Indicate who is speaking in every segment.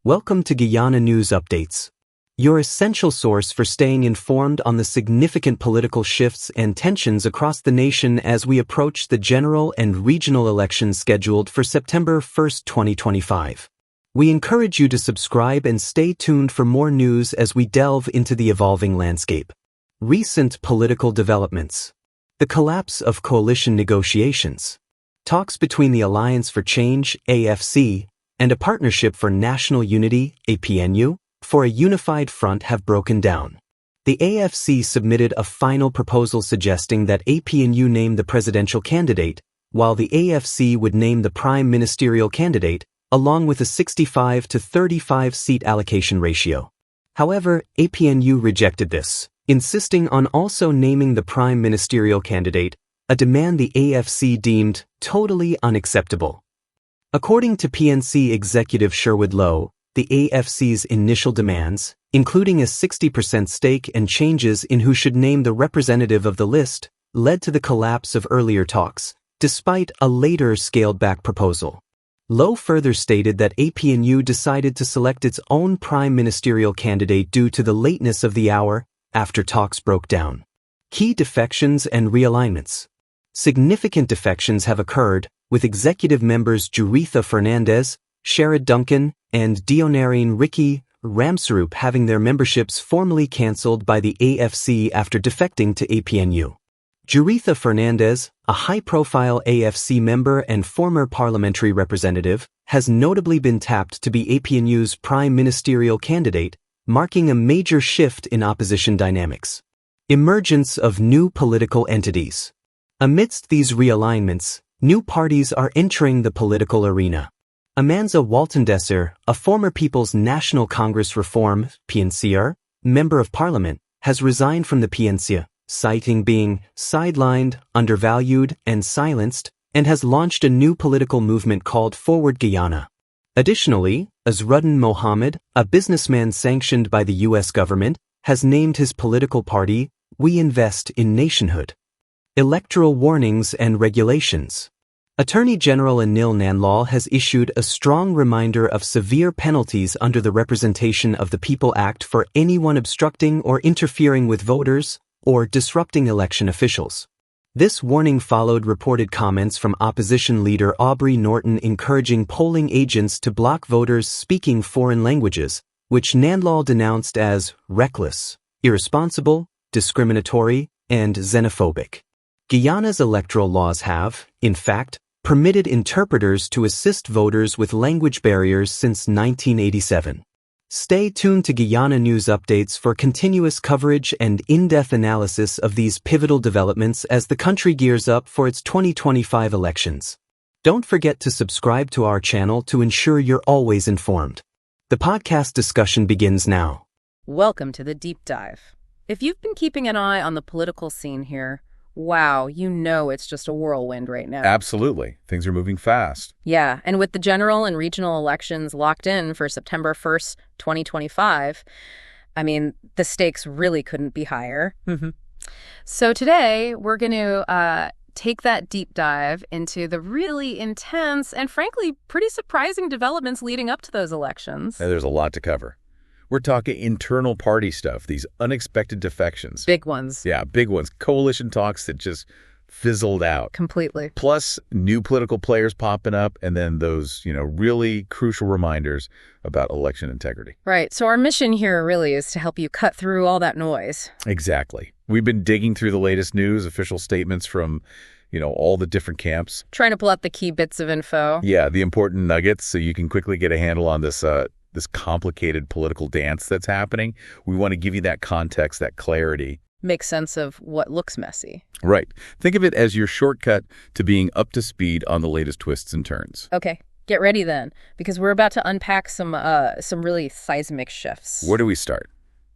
Speaker 1: Welcome to Guyana News Updates, your essential source for staying informed on the significant political shifts and tensions across the nation as we approach the general and regional elections scheduled for September 1, 2025. We encourage you to subscribe and stay tuned for more news as we delve into the evolving landscape. Recent political developments. The collapse of coalition negotiations. Talks between the Alliance for Change, AFC, and a Partnership for National Unity, APNU, for a unified front have broken down. The AFC submitted a final proposal suggesting that APNU name the presidential candidate, while the AFC would name the prime ministerial candidate, along with a 65 to 35 seat allocation ratio. However, APNU rejected this, insisting on also naming the prime ministerial candidate, a demand the AFC deemed totally unacceptable. According to PNC executive Sherwood Lowe, the AFC's initial demands, including a 60% stake and changes in who should name the representative of the list, led to the collapse of earlier talks, despite a later scaled-back proposal. Lowe further stated that APNU decided to select its own prime ministerial candidate due to the lateness of the hour after talks broke down. Key defections and realignments. Significant defections have occurred, with executive members Juritha Fernandez, Sherrod Duncan, and Dionarine Ricky Ramsarup having their memberships formally cancelled by the AFC after defecting to APNU. Juritha Fernandez, a high-profile AFC member and former parliamentary representative, has notably been tapped to be APNU's prime ministerial candidate, marking a major shift in opposition dynamics. Emergence of new political entities. Amidst these realignments, new parties are entering the political arena. Amanza Waltendesser, a former People's National Congress Reform (PNCR) member of parliament, has resigned from the PNC, citing being sidelined, undervalued, and silenced, and has launched a new political movement called Forward Guyana. Additionally, Azruddin Mohammed, a businessman sanctioned by the U.S. government, has named his political party We Invest in Nationhood. Electoral warnings and regulations. Attorney General Anil Nanlal has issued a strong reminder of severe penalties under the Representation of the People Act for anyone obstructing or interfering with voters or disrupting election officials. This warning followed reported comments from opposition leader Aubrey Norton encouraging polling agents to block voters speaking foreign languages, which Nanlal denounced as reckless, irresponsible, discriminatory, and xenophobic. Guyana's electoral laws have, in fact, permitted interpreters to assist voters with language barriers since 1987. Stay tuned to Guyana News Updates for continuous coverage and in-depth analysis of these pivotal developments as the country gears up for its 2025 elections. Don't forget to subscribe to our channel to ensure you're always informed. The podcast discussion begins now.
Speaker 2: Welcome to the Deep Dive. If you've been keeping an eye on the political scene here, wow, you know it's just a whirlwind right now.
Speaker 3: Absolutely. Things are moving fast.
Speaker 2: Yeah, and with the general and regional elections locked in for September 1st, 2025, the stakes really couldn't be higher. So today, we're going to take that deep dive into the really intense and frankly pretty surprising developments leading up to those elections.
Speaker 3: There's a lot to cover. We're talking internal party stuff, these unexpected defections.
Speaker 2: Big ones.
Speaker 3: Yeah, big ones. Coalition talks that just fizzled out.
Speaker 2: Completely.
Speaker 3: Plus new political players popping up, and then those, really crucial reminders about election integrity.
Speaker 2: Right. So our mission here really is to help you cut through all that noise.
Speaker 3: Exactly. We've been digging through the latest news, official statements from, all the different camps.
Speaker 2: Trying to pull out the key bits of info.
Speaker 3: Yeah, the important nuggets so you can quickly get a handle on this complicated political dance that's happening. We want to give you that context, that clarity.
Speaker 2: Make sense of what looks messy.
Speaker 3: Right. Think of it as your shortcut to being up to speed on the latest twists and turns.
Speaker 2: Okay, get ready then, because we're about to unpack some really seismic shifts.
Speaker 3: Where do we start?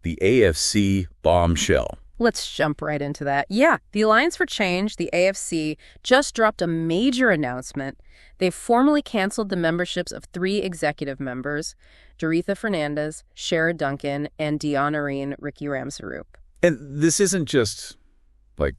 Speaker 3: The AFC bombshell.
Speaker 2: Let's jump right into that. Yeah, the Alliance for Change, the AFC, just dropped a major announcement. They've formally canceled the memberships of 3 executive members, Juritha Fernandez, Sherrod Duncan, and Dionarine Ricky Ramsarup.
Speaker 3: And this isn't just, like,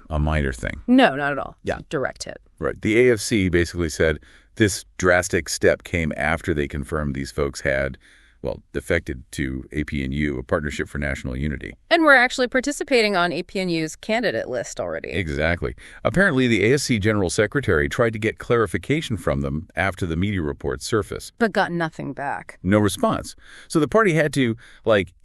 Speaker 3: a minor thing.
Speaker 2: No, not at all.
Speaker 3: Yeah.
Speaker 2: Direct hit.
Speaker 3: Right. The AFC basically said this drastic step came after they confirmed these folks had, well, defected to APNU, a Partnership for National Unity.
Speaker 2: And we're actually participating on APNU's candidate list already.
Speaker 3: Exactly. Apparently, the ASC General Secretary tried to get clarification from them after the media reports surfaced.
Speaker 2: But got nothing back.
Speaker 3: No response. So the party had to,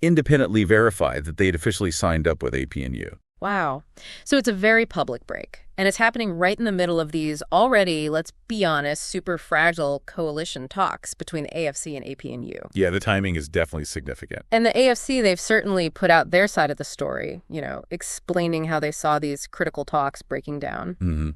Speaker 3: independently verify that they'd officially signed up with APNU.
Speaker 2: Wow. So it's a very public break. And it's happening right in the middle of these already, let's be honest, super fragile coalition talks between the AFC and APNU.
Speaker 3: Yeah, the timing is definitely significant.
Speaker 2: And the AFC, they've certainly put out their side of the story, explaining how they saw these critical talks breaking down.
Speaker 3: Mm-hmm.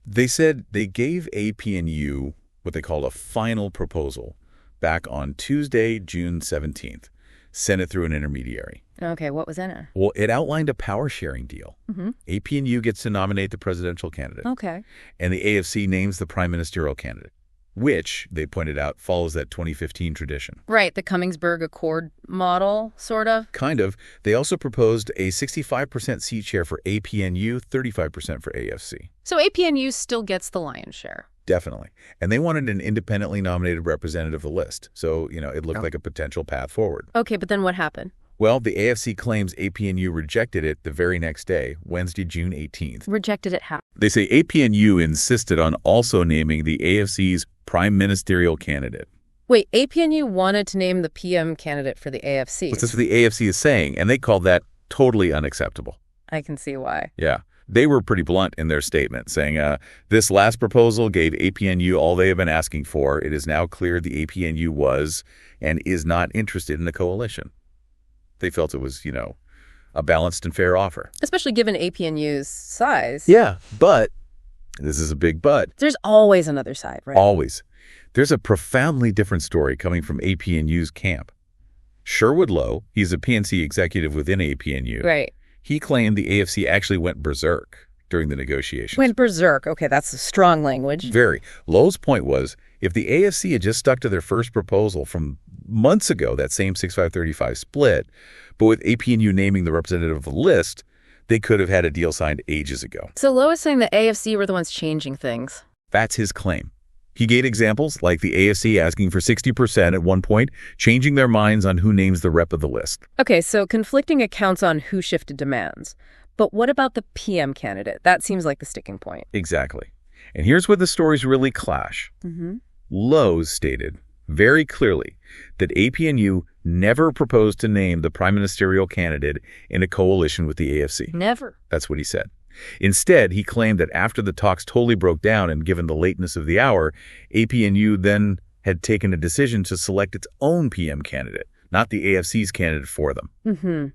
Speaker 3: They said they gave APNU what they called a final proposal back on Tuesday, June 17th. Sent it through an intermediary.
Speaker 2: Okay, what was in it?
Speaker 3: Well, it outlined a power-sharing deal.
Speaker 2: Mm-hmm.
Speaker 3: APNU gets to nominate the presidential candidate.
Speaker 2: Okay.
Speaker 3: And the AFC names the prime ministerial candidate, which, they pointed out, follows that 2015 tradition.
Speaker 2: Right, the Cummingsburg Accord model, sort of?
Speaker 3: Kind of. They also proposed a 65% seat share for APNU, 35% for AFC.
Speaker 2: So APNU still gets the lion's share.
Speaker 3: Definitely. And they wanted an independently nominated representative of the list. So, it looked like a potential path forward.
Speaker 2: Okay, but then what happened?
Speaker 3: Well, the AFC claims APNU rejected it the very next day, Wednesday, June 18th.
Speaker 2: Rejected it how?
Speaker 3: They say APNU insisted on also naming the AFC's prime ministerial candidate.
Speaker 2: Wait, APNU wanted to name the PM candidate for the AFC.
Speaker 3: That's what the AFC is saying, and they called that totally unacceptable.
Speaker 2: I can see why.
Speaker 3: Yeah. They were pretty blunt in their statement, saying, this last proposal gave APNU all they have been asking for. It is now clear the APNU was and is not interested in the coalition. They felt it was, a balanced and fair offer.
Speaker 2: Especially given APNU's size.
Speaker 3: Yeah, but, this is a big but.
Speaker 2: There's always another side, right?
Speaker 3: Always. There's a profoundly different story coming from APNU's camp. Sherwood Lowe, he's a PNC executive within APNU.
Speaker 2: Right.
Speaker 3: He claimed the AFC actually went berserk during the negotiations.
Speaker 2: Went berserk. Okay, that's a strong language.
Speaker 3: Very. Lowe's point was, if the AFC had just stuck to their first proposal from months ago, that same 65-35 split, but with APNU naming the representative of the list, they could have had a deal signed ages ago.
Speaker 2: So Lowe is saying the AFC were the ones changing things.
Speaker 3: That's his claim. He gave examples like the AFC asking for 60% at one point, changing their minds on who names the rep of the list.
Speaker 2: Okay, so conflicting accounts on who shifted demands. But what about the PM candidate? That seems like the sticking point.
Speaker 3: Exactly. And here's where the stories really clash.
Speaker 2: Mm-hmm.
Speaker 3: Lowe's stated very clearly that APNU never proposed to name the prime ministerial candidate in a coalition with the AFC.
Speaker 2: Never.
Speaker 3: That's what he said. Instead, he claimed that after the talks totally broke down and given the lateness of the hour, APNU then had taken a decision to select its own PM candidate, not the AFC's candidate for them.
Speaker 2: Mm-hmm.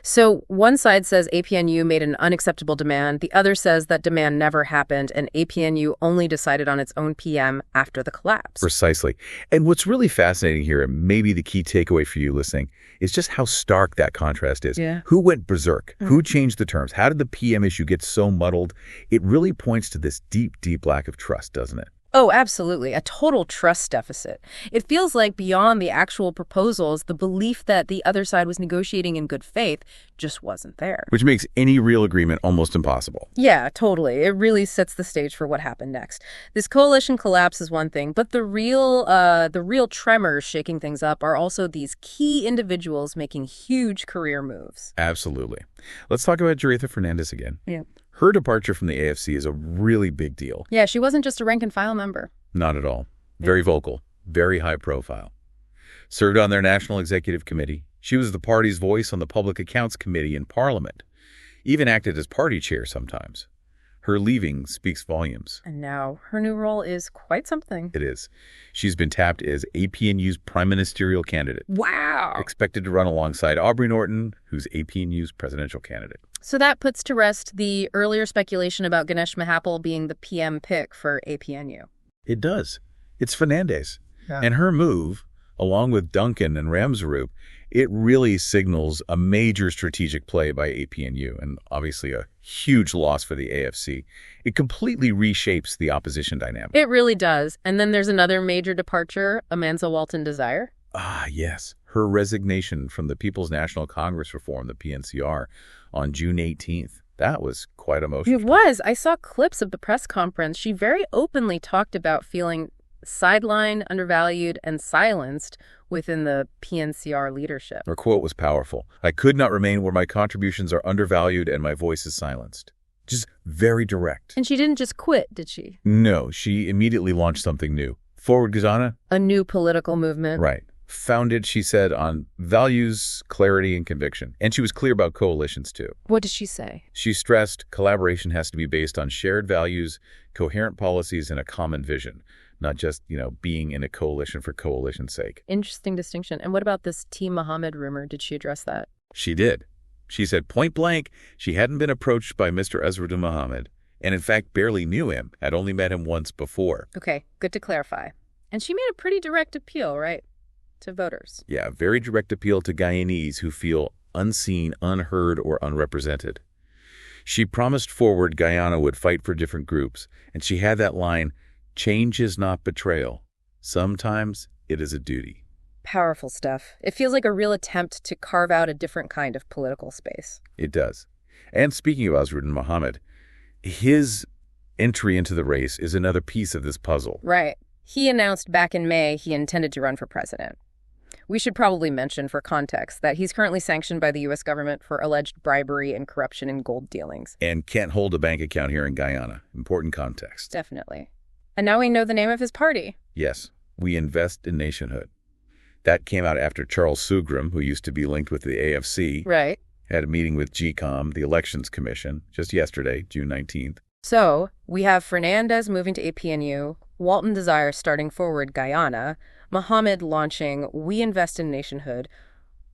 Speaker 2: So one side says APNU made an unacceptable demand. The other says that demand never happened and APNU only decided on its own PM after the collapse.
Speaker 3: Precisely. And what's really fascinating here, and maybe the key takeaway for you listening, is just how stark that contrast is.
Speaker 2: Yeah.
Speaker 3: Who went berserk? Mm-hmm. Who changed the terms? How did the PM issue get so muddled? It really points to this deep, deep lack of trust, doesn't it?
Speaker 2: Oh, absolutely. A total trust deficit. It feels like beyond the actual proposals, the belief that the other side was negotiating in good faith just wasn't there.
Speaker 3: Which makes any real agreement almost impossible.
Speaker 2: Yeah, totally. It really sets the stage for what happened next. This coalition collapse is one thing, but the real tremors shaking things up are also these key individuals making huge career moves.
Speaker 3: Absolutely. Let's talk about Joretha Fernandez again.
Speaker 2: Yeah.
Speaker 3: Her departure from the AFC is a really big deal.
Speaker 2: Yeah, she wasn't just a rank-and-file member.
Speaker 3: Not at all. Very vocal, very high profile. Served on their National Executive Committee. She was the party's voice on the Public Accounts Committee in Parliament. Even acted as party chair sometimes. Her leaving speaks volumes.
Speaker 2: And now her new role is quite something.
Speaker 3: It is. She's been tapped as APNU's prime ministerial candidate.
Speaker 2: Wow!
Speaker 3: Expected to run alongside Aubrey Norton, who's APNU's presidential candidate.
Speaker 2: So that puts to rest the earlier speculation about Ganesh Mahapal being the PM pick for APNU.
Speaker 3: It does. It's Fernandez.
Speaker 2: Yeah.
Speaker 3: And her move, along with Duncan and Ramsarup, it really signals a major strategic play by APNU and obviously a huge loss for the AFC. It completely reshapes the opposition dynamic.
Speaker 2: It really does. And then there's another major departure, Amanza Walton Desire.
Speaker 3: Ah, yes. Her resignation from the People's National Congress reform, the PNCR, on June 18th. That was quite emotional.
Speaker 2: It was. I saw clips of the press conference. She very openly talked about feeling sidelined, undervalued, and silenced within the PNCR leadership.
Speaker 3: Her quote was powerful. "I could not remain where my contributions are undervalued and my voice is silenced." Just very direct.
Speaker 2: And she didn't just quit, did she?
Speaker 3: No, she immediately launched something new. Forward Guyana?
Speaker 2: A new political movement.
Speaker 3: Right. Founded, she said, on values, clarity, and conviction. And she was clear about coalitions, too.
Speaker 2: What did she say?
Speaker 3: She stressed collaboration has to be based on shared values, coherent policies, and a common vision, not just, being in a coalition for coalition's sake.
Speaker 2: Interesting distinction. And what about this T. Mohammed rumor? Did she address that?
Speaker 3: She did. She said point blank she hadn't been approached by Mr. Azwaruddin Mohammed, and in fact barely knew him, had only met him once before.
Speaker 2: Okay, good to clarify. And she made a pretty direct appeal, right, to voters?
Speaker 3: Yeah, very direct appeal to Guyanese who feel unseen, unheard, or unrepresented. She promised Forward Guyana would fight for different groups, and she had that line, "Change is not betrayal. Sometimes it is a duty."
Speaker 2: Powerful stuff. It feels like a real attempt to carve out a different kind of political space.
Speaker 3: It does. And speaking of Azwaruddin Mohammed, his entry into the race is another piece of this puzzle.
Speaker 2: Right. He announced back in May he intended to run for president. We should probably mention, for context, that he's currently sanctioned by the U.S. government for alleged bribery and corruption in gold dealings.
Speaker 3: And can't hold a bank account here in Guyana. Important context.
Speaker 2: Definitely. And now we know the name of his party.
Speaker 3: Yes, We Invest in Nationhood. That came out after Charles Sugrum, who used to be linked with the AFC,
Speaker 2: Right.
Speaker 3: had a meeting with GCOM, the Elections Commission, just yesterday, June 19th.
Speaker 2: So we have Fernandez moving to APNU, Walton Desire starting Forward Guyana, Mohammed launching We Invest in Nationhood.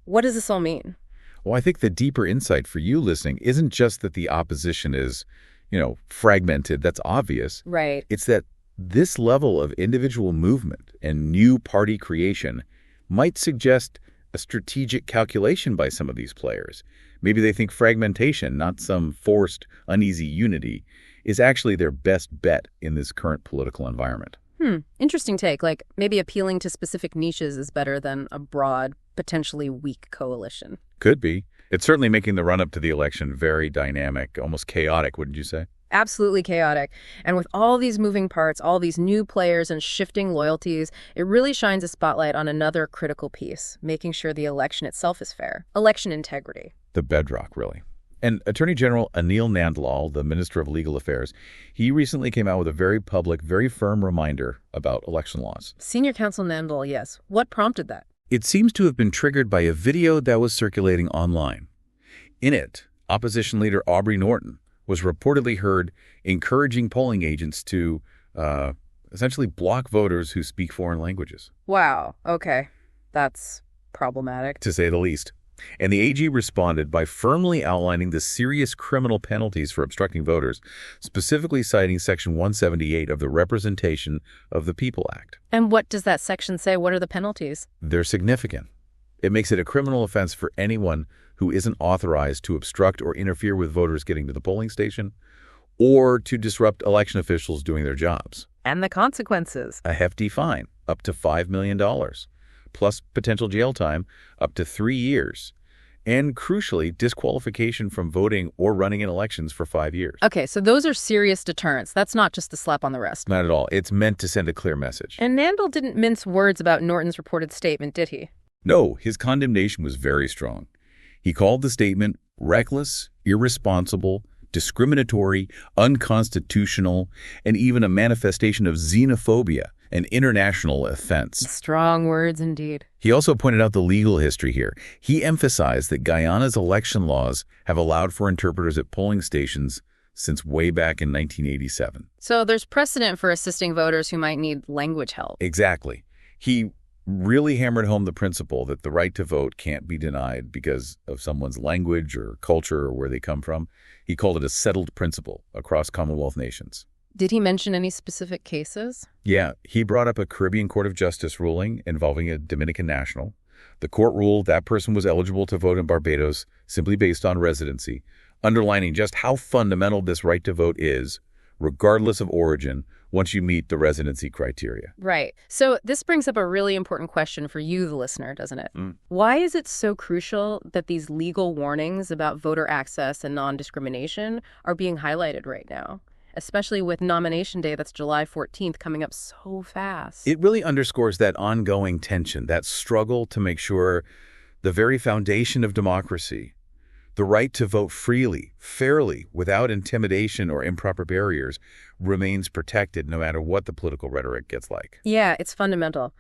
Speaker 2: What does this all mean?
Speaker 3: Well, I think the deeper insight for you listening isn't just that the opposition is, fragmented. That's obvious.
Speaker 2: Right.
Speaker 3: It's that this level of individual movement and new party creation might suggest a strategic calculation by some of these players. Maybe they think fragmentation, not some forced, uneasy unity, is actually their best bet in this current political environment.
Speaker 2: Interesting take. Like maybe appealing to specific niches is better than a broad, potentially weak coalition.
Speaker 3: Could be. It's certainly making the run-up to the election very dynamic, almost chaotic, wouldn't you say?
Speaker 2: Absolutely chaotic. And with all these moving parts, all these new players and shifting loyalties, it really shines a spotlight on another critical piece, making sure the election itself is fair. Election integrity.
Speaker 3: The bedrock, really. And Attorney General Anil Nandlal, the Minister of Legal Affairs, he recently came out with a very public, very firm reminder about election laws.
Speaker 2: Senior Counsel Nandlal, yes. What prompted that?
Speaker 3: It seems to have been triggered by a video that was circulating online. In it, opposition leader Aubrey Norton was reportedly heard encouraging polling agents to essentially block voters who speak foreign languages.
Speaker 2: Wow. Okay. That's problematic.
Speaker 3: To say the least. And the AG responded by firmly outlining the serious criminal penalties for obstructing voters, specifically citing Section 178 of the Representation of the People Act.
Speaker 2: And what does that section say? What are the penalties?
Speaker 3: They're significant. It makes it a criminal offense for anyone who isn't authorized to obstruct or interfere with voters getting to the polling station or to disrupt election officials doing their jobs.
Speaker 2: And the consequences.
Speaker 3: A hefty fine, up to $5 million, plus potential jail time, up to 3 years. And crucially, disqualification from voting or running in elections for 5 years.
Speaker 2: Okay, so those are serious deterrents. That's not just a slap on the wrist.
Speaker 3: Not at all. It's meant to send a clear message.
Speaker 2: And Nandal didn't mince words about Norton's reported statement, did he?
Speaker 3: No, his condemnation was very strong. He called the statement reckless, irresponsible, discriminatory, unconstitutional, and even a manifestation of xenophobia, an international offense.
Speaker 2: Strong words indeed.
Speaker 3: He also pointed out the legal history here. He emphasized that Guyana's election laws have allowed for interpreters at polling stations since way back in 1987.
Speaker 2: So there's precedent for assisting voters who might need language help.
Speaker 3: Exactly. He really hammered home the principle that the right to vote can't be denied because of someone's language or culture or where they come from. He called it a settled principle across Commonwealth nations.
Speaker 2: Did he mention any specific cases?
Speaker 3: Yeah, he brought up a Caribbean Court of Justice ruling involving a Dominican national. The court ruled that person was eligible to vote in Barbados simply based on residency, underlining just how fundamental this right to vote is, regardless of origin, once you meet the residency criteria.
Speaker 2: Right. So this brings up a really important question for you, the listener, doesn't it? Why is it so crucial that these legal warnings about voter access and non-discrimination are being highlighted right now, especially with nomination day that's July 14th coming up so fast?
Speaker 3: It really underscores that ongoing tension, that struggle to make sure the very foundation of democracy, the right to vote freely, fairly, without intimidation or improper barriers, remains protected no matter what the political rhetoric gets like.
Speaker 2: Yeah, it's fundamental.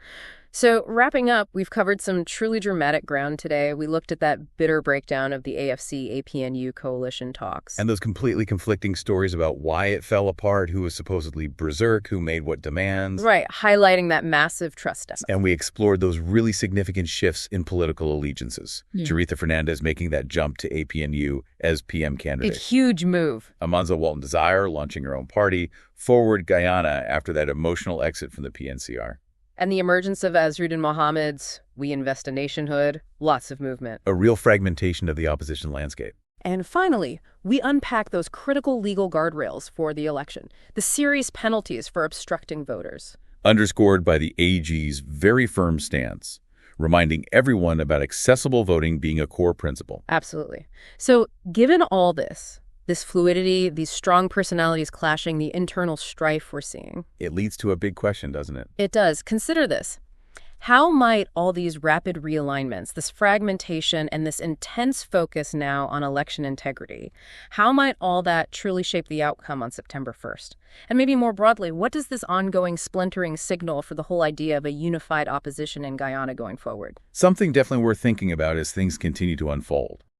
Speaker 2: So wrapping up, we've covered some truly dramatic ground today. We looked at that bitter breakdown of the AFC-APNU coalition talks.
Speaker 3: And those completely conflicting stories about why it fell apart, who was supposedly berserk, who made what demands.
Speaker 2: Right, highlighting that massive trust deficit.
Speaker 3: And we explored those really significant shifts in political allegiances. Jaretha Fernandez making that jump to APNU as PM candidate.
Speaker 2: A huge move.
Speaker 3: Amanza Walton Desire launching her own party. Forward Guyana after that emotional exit from the PNCR.
Speaker 2: And the emergence of Azruddin Mohammed's We Invest in Nationhood, lots of movement.
Speaker 3: A real fragmentation of the opposition landscape.
Speaker 2: And finally, we unpack those critical legal guardrails for the election, the serious penalties for obstructing voters.
Speaker 3: Underscored by the AG's very firm stance, reminding everyone about accessible voting being a core principle.
Speaker 2: Absolutely. So given all this fluidity, these strong personalities clashing, the internal strife we're seeing.
Speaker 3: It leads to a big question, doesn't it?
Speaker 2: It does. Consider this. How might all these rapid realignments, this fragmentation, and this intense focus now on election integrity, how might all that truly shape the outcome on September 1st? And maybe more broadly, what does this ongoing splintering signal for the whole idea of a unified opposition in Guyana going forward?
Speaker 3: Something definitely worth thinking about as things continue to unfold.